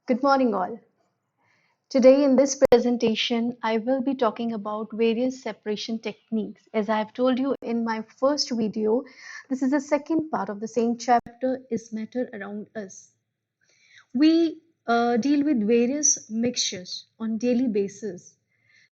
Good morning, all. Today, in this presentation, I will be talking about various separation techniques. As I have told you in my first video, this is the second part of the same chapter is matter around us. We deal with various mixtures on daily basis.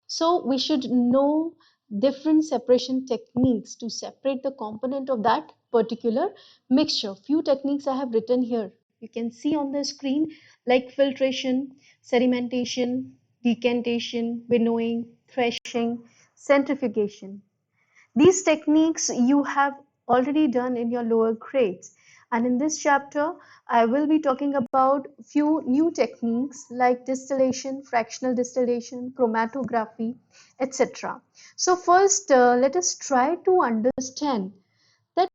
So we should know different separation techniques to separate the component of that particular mixture. Few techniques I have written here. You can see on the screen like filtration, sedimentation, decantation, winnowing, threshing, centrifugation. These techniques you have already done in your lower grades. And in this chapter, I will be talking about few new techniques like distillation, fractional distillation, chromatography, etc. So first, let us try to understand that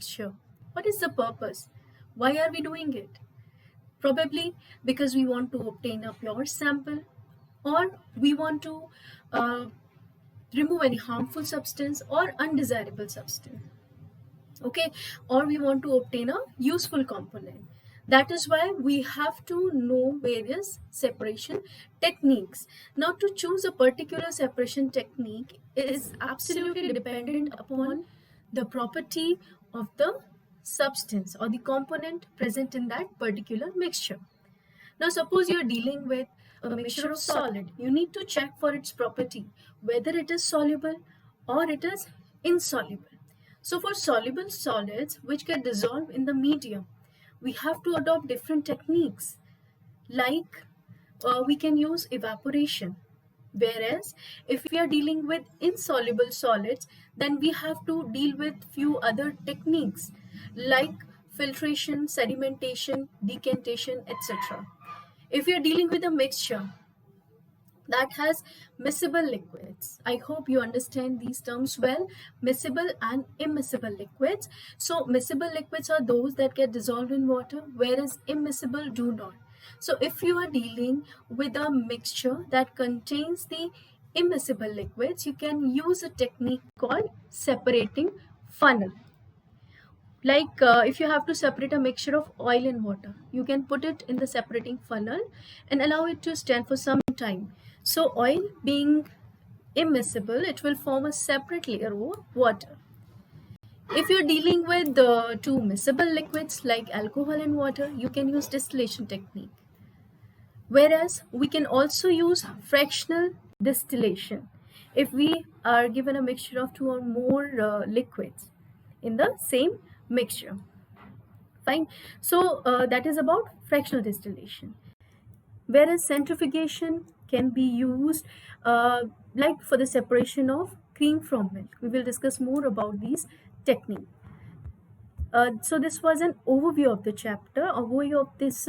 Sure. What is the purpose? Why are we doing it? Probably because we want to obtain a pure sample, or we want to uh, remove any harmful substance or undesirable substance. Okay, or we want to obtain a useful component. That is why we have to know various separation techniques. Now, to choose a particular separation technique is absolutely dependent upon the property of the substance or the component present in that particular mixture. Now, suppose you're dealing with a mixture of solid, you need to check for its property, whether it is soluble or it is insoluble. So, for soluble solids which get dissolved in the medium, we have to adopt different techniques like we can use evaporation. Whereas if we are dealing with insoluble solids, then we have to deal with few other techniques like filtration, sedimentation, decantation, etc. If you're dealing with a mixture that has miscible liquids, I hope you understand these terms well, miscible and immiscible liquids. So miscible liquids are those that get dissolved in water, whereas immiscible do not. So if you are dealing with a mixture that contains the immiscible liquids, you can use a technique called separating funnel. Like if you have to separate a mixture of oil and water, you can put it in the separating funnel and allow it to stand for some time. So oil being immiscible, it will form a separate layer of water. If you're dealing with the two miscible liquids like alcohol and water, you can use distillation technique. Whereas we can also use fractional distillation if we are given a mixture of two or more liquids in the same mixture. Fine. So that is about fractional distillation. Whereas centrifugation can be used like for the separation of cream from milk. We will discuss more about these techniques. So this was an overview of the chapter, overview of this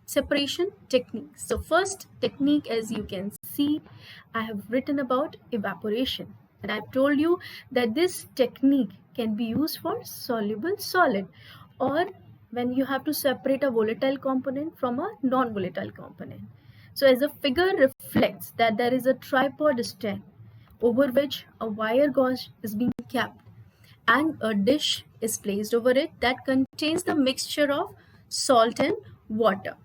separation techniques. So first technique, as you can see, I have written about evaporation. And I've told you that this technique can be used for soluble solid, or when you have to separate a volatile component from a non-volatile component. So as the figure reflects that there is a tripod stand over which a wire gauze is being kept and a dish is placed over it that contains the mixture of salt and water,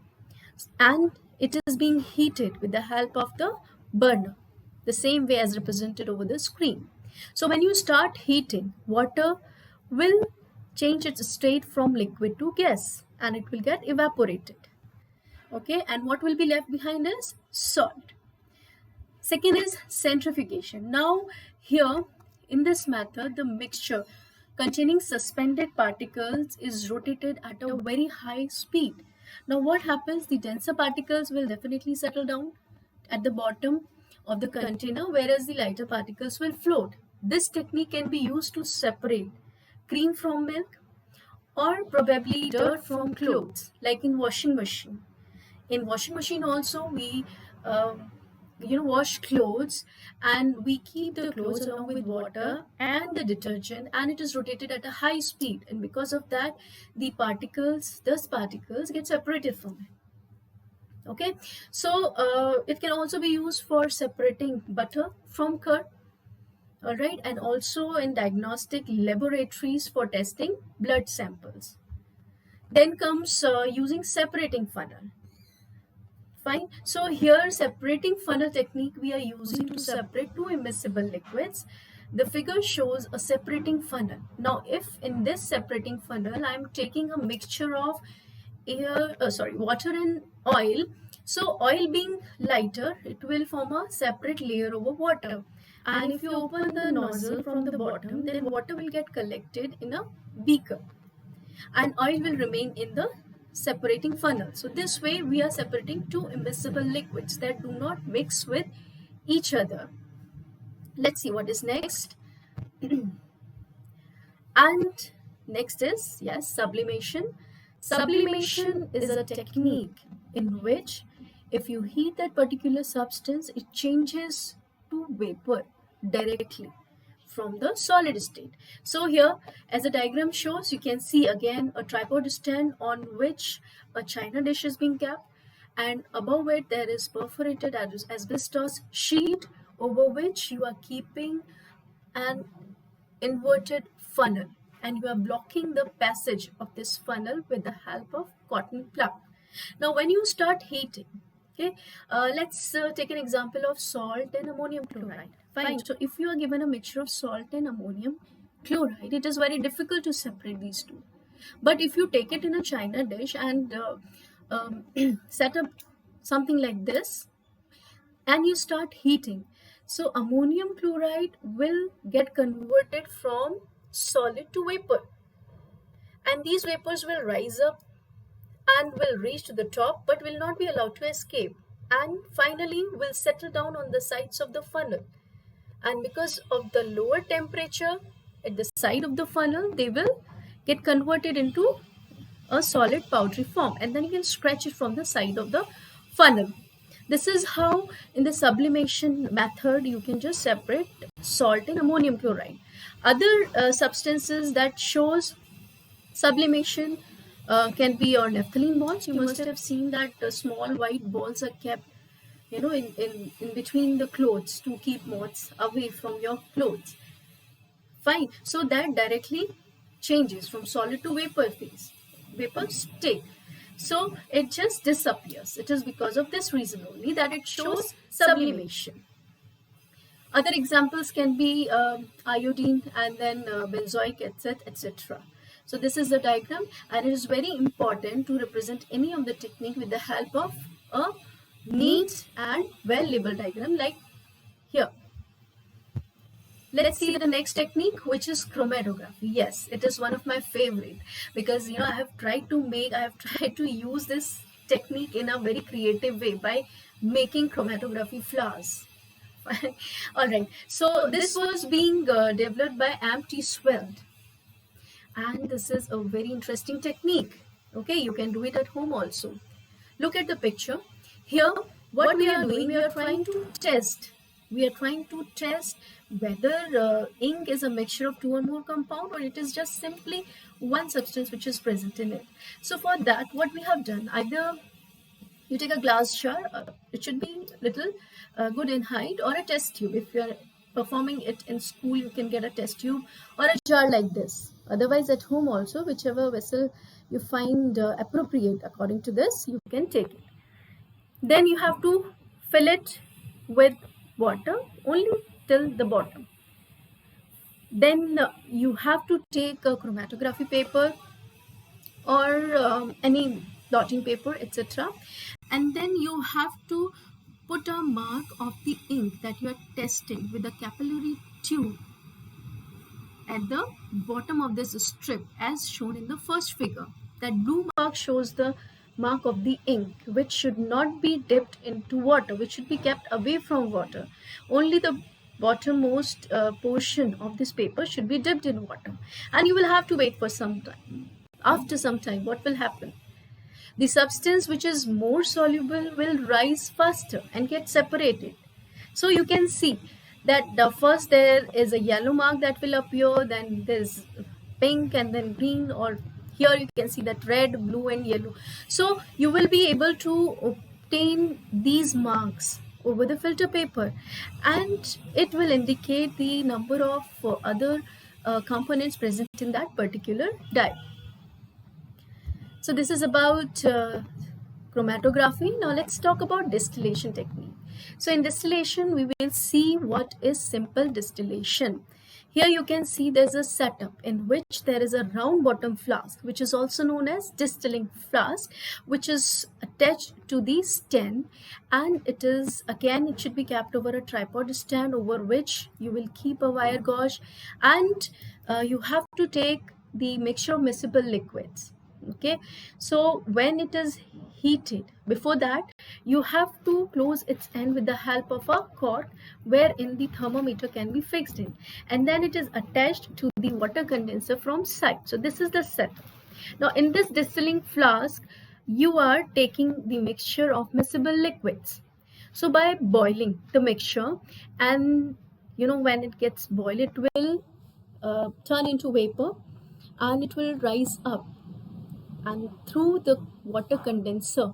and it is being heated with the help of the burner, the same way as represented over the screen. So when you start heating, water will change its state from liquid to gas and it will get evaporated. Okay, and what will be left behind is salt. Second is centrifugation. Now, here in this method, the mixture containing suspended particles is rotated at a very high speed. Now, what happens? The denser particles will definitely settle down at the bottom of the container, whereas the lighter particles will float. This technique can be used to separate cream from milk or probably dirt from clothes, like in washing machine. In washing machine also we um, wash clothes, and we keep the clothes along with water and the detergent, and it is rotated at a high speed, and because of that the particles, dust particles, get separated from it. Okay, so it can also be used for separating butter from curd. All right, and also in diagnostic laboratories for testing blood samples. Then comes using separating funnel. Fine. So here separating funnel technique we are using to separate two immiscible liquids. The figure shows a separating funnel. Now if in this separating funnel I am taking a mixture of water and oil. So oil being lighter, it will form a separate layer over water. And if you open the nozzle from the bottom, then water will get collected in a beaker and oil will remain in the separating funnel. So this way we are separating two immiscible liquids that do not mix with each other. Let's see what is next. And next is, yes, sublimation. Sublimation is a technique in which if you heat that particular substance, it changes to vapor directly from the solid state. So here, as the diagram shows, you can see again a tripod stand on which a china dish is being kept, and above it there is perforated asbestos sheet over which you are keeping an inverted funnel, and you are blocking the passage of this funnel with the help of cotton plug. Now when you start heating, okay, let's take an example of salt and ammonium chloride. Fine. So if you are given a mixture of salt and ammonium chloride, it is very difficult to separate these two. But if you take it in a china dish and set up something like this, and you start heating, so ammonium chloride will get converted from solid to vapor, and these vapors will rise up and will reach to the top but will not be allowed to escape, and finally will settle down on the sides of the funnel. And because of the lower temperature at the side of the funnel, they will get converted into a solid powdery form, and then you can stretch it from the side of the funnel. This is how in the sublimation method you can just separate salt and ammonium chloride. Other substances that shows sublimation can be your naphthalene balls. You must have seen that small white balls are kept, in between the clothes to keep moths away from your clothes. Fine. So that directly changes from solid to vapor phase, vapor state. So it just disappears. It is because of this reason only that it shows sublimation. Other examples can be iodine and then benzoic acid, etc. So this is the diagram, and it is very important to represent any of the technique with the help of a neat and well labeled diagram like here. Let's see the next technique, which is chromatography. Yes, it is one of my favorite because I have tried to use this technique in a very creative way by making chromatography flowers. All right, so this was being developed by T. Sweld, and this is a very interesting technique. Okay, you can do it at home also. Look at the picture. Here, what we are doing, we are trying to test. We are trying to test whether ink is a mixture of two or more compound, or it is just simply one substance which is present in it. So for that, what we have done, either you take a glass jar, it should be little good in height, or a test tube. If you are performing it in school, you can get a test tube or a jar like this. Otherwise at home also, whichever vessel you find appropriate according to this, you can take it. Then you have to fill it with water only till the bottom. Then you have to take a chromatography paper or any blotting paper, etc. And then you have to put a mark of the ink that you are testing with a capillary tube at the bottom of this strip as shown in the first figure. That blue mark shows the mark of the ink, which should not be dipped into water, which should be kept away from water. Only the bottommost portion of this paper should be dipped in water, and you will have to wait for some time. After some time, what will happen? The substance which is more soluble will rise faster and get separated. So you can see that first there is a yellow mark that will appear, then there's pink and then green, or here you can see that red, blue and yellow. So you will be able to obtain these marks over the filter paper, and it will indicate the number of other components present in that particular dye. So this is about chromatography. Now let's talk about distillation technique. So in distillation, we will see what is simple distillation. Here you can see there's a setup in which there is a round bottom flask, which is also known as distilling flask, which is attached to the stand, and it is, again, it should be kept over a tripod stand over which you will keep a wire gauge, and you have to take the mixture of miscible liquids. Okay, so when it is heated, before that you have to close its end with the help of a cork wherein the thermometer can be fixed in, and then it is attached to the water condenser from side. So this is the setup. Now in this distilling flask, you are taking the mixture of miscible liquids. So by boiling the mixture, and when it gets boiled, it will turn into vapor, and it will rise up, and through the water condenser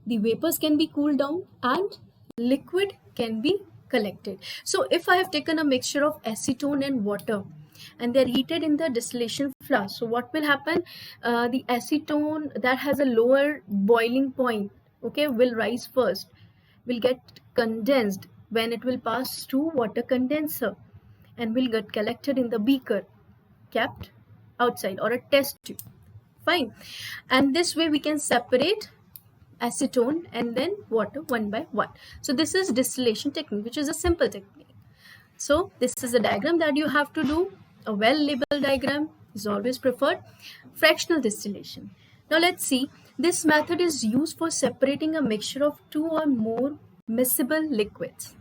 the vapors can be cooled down and liquid can be collected. So if I have taken a mixture of acetone and water and they're heated in the distillation flask, so what will happen? The acetone that has a lower boiling point, okay, will rise first, will get condensed when it will pass through water condenser, and will get collected in the beaker kept outside, or a test tube. Fine. And this way we can separate acetone and then water one by one. So this is distillation technique, which is a simple technique. So this is a diagram that you have to do. A well labeled diagram is always preferred. Fractional distillation. Now let's see. This method is used for separating a mixture of two or more miscible liquids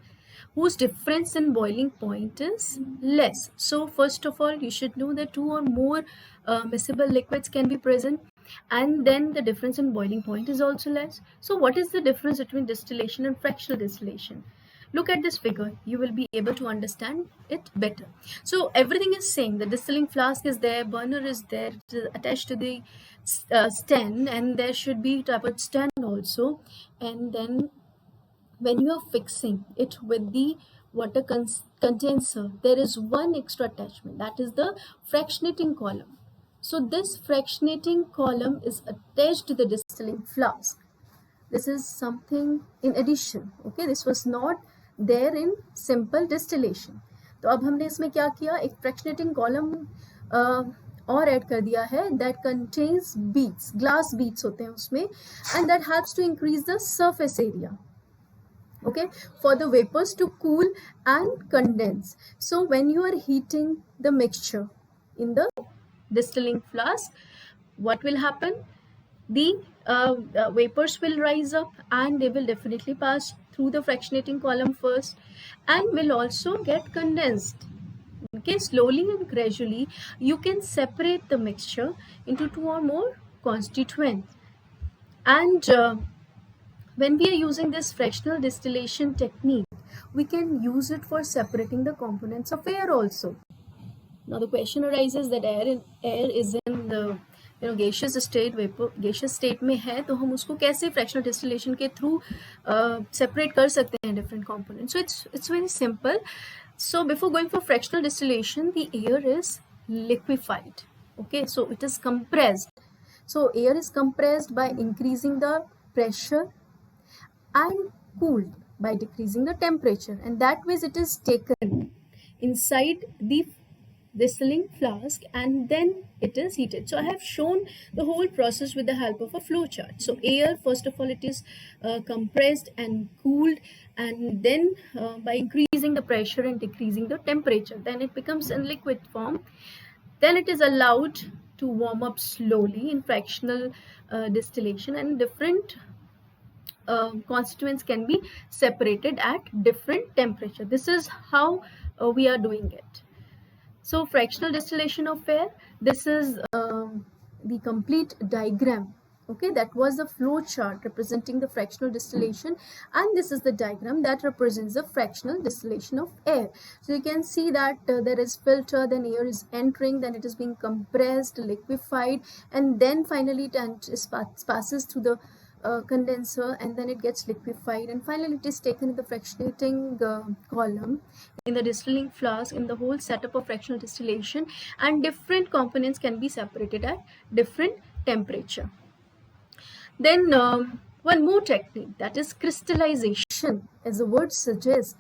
whose difference in boiling point is less. So first of all, you should know that two or more miscible liquids can be present, and then the difference in boiling point is also less. So what is the difference between distillation and fractional distillation? Look at this figure, you will be able to understand it better. So everything is same. The distilling flask is there, burner is there, it is attached to the stand, and there should be tripod stand also. And then when you are fixing it with the water condenser, there is one extra attachment, that is the fractionating column. So this fractionating column is attached to the distilling flask. This is something in addition. Okay, this was not there in simple distillation. तो अब हमने इसमें क्या किया, एक fractionating column और add कर दिया है, that contains beads, glass beads होते हैं उसमें, and that helps to increase the surface area, okay, for the vapors to cool and condense. So when you are heating the mixture in the distilling flask, what will happen? The vapors will rise up, and they will definitely pass through the fractionating column first and will also get condensed. Okay, slowly and gradually you can separate the mixture into two or more constituents. And when we are using this fractional distillation technique, we can use it for separating the components of air also. Now the question arises that air is in the gaseous state, vapor gaseous state में है, तो हम उसको कैसे fractional distillation के through separate कर सकते हैं different components? So it's very simple. So before going for fractional distillation, the air is liquefied. Okay, so it is compressed. So air is compressed by increasing the pressure and cooled by decreasing the temperature, and that way it is taken inside the distilling flask and then it is heated. So I have shown the whole process with the help of a flow chart. So air, first of all, it is compressed and cooled, and then by increasing the pressure and decreasing the temperature, then it becomes in liquid form. Then it is allowed to warm up slowly in fractional distillation, and different constituents can be separated at different temperature. This is how we are doing it. So fractional distillation of air, this is the complete diagram. Okay, that was the flow chart representing the fractional distillation, and this is the diagram that represents the fractional distillation of air. So you can see that there is filter, then air is entering, then it is being compressed, liquefied, and then finally it passes through the condenser, and then it gets liquefied, and finally it is taken in the fractionating column in the distilling flask, in the whole setup of fractional distillation, and different components can be separated at different temperature. Then one more technique, that is crystallization. As the word suggests,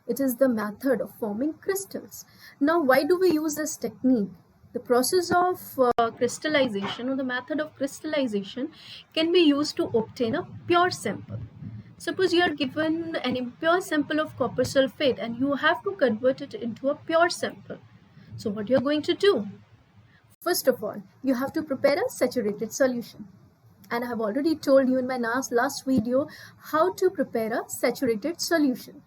it is the method of forming crystals. Now, why do we use this technique? The process of crystallization, or the method of crystallization, can be used to obtain a pure sample. Suppose you are given an impure sample of copper sulfate and you have to convert it into a pure sample. So what you are going to do? First of all, you have to prepare a saturated solution. And I have already told you in my last video how to prepare a saturated solution.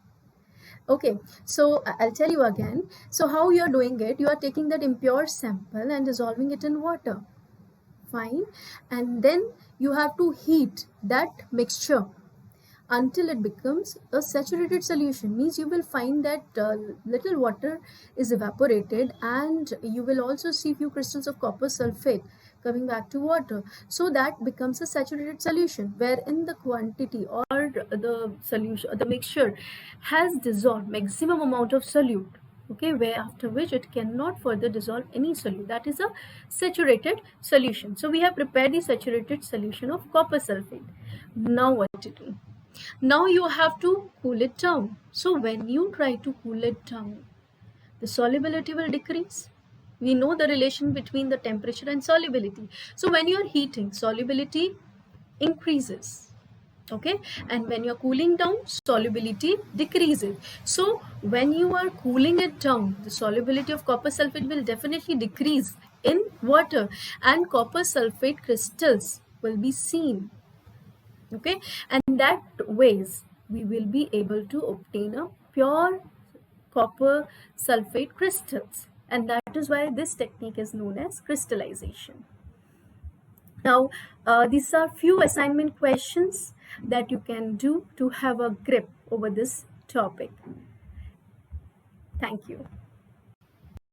Okay, so I'll tell you again. So how you're doing it, you are taking that impure sample and dissolving it in water. Fine. And then you have to heat that mixture until it becomes a saturated solution. Means you will find that little water is evaporated, and you will also see few crystals of copper sulfate coming back to water. So that becomes a saturated solution, wherein the quantity or the solution, the mixture has dissolved maximum amount of solute. Okay, where after which it cannot further dissolve any solute. That is a saturated solution. So we have prepared the saturated solution of copper sulfate. Now what to do? Now you have to cool it down. So when you try to cool it down, the solubility will decrease. We know the relation between the temperature and solubility. So when you are heating, solubility increases. Okay, and when you're cooling down, solubility decreases. So when you are cooling it down, the solubility of copper sulfate will definitely decrease in water, and copper sulfate crystals will be seen. Okay, and that ways we will be able to obtain a pure copper sulfate crystals, and that is why this technique is known as crystallization. Now these are few assignment questions that you can do to have a grip over this topic. Thank you.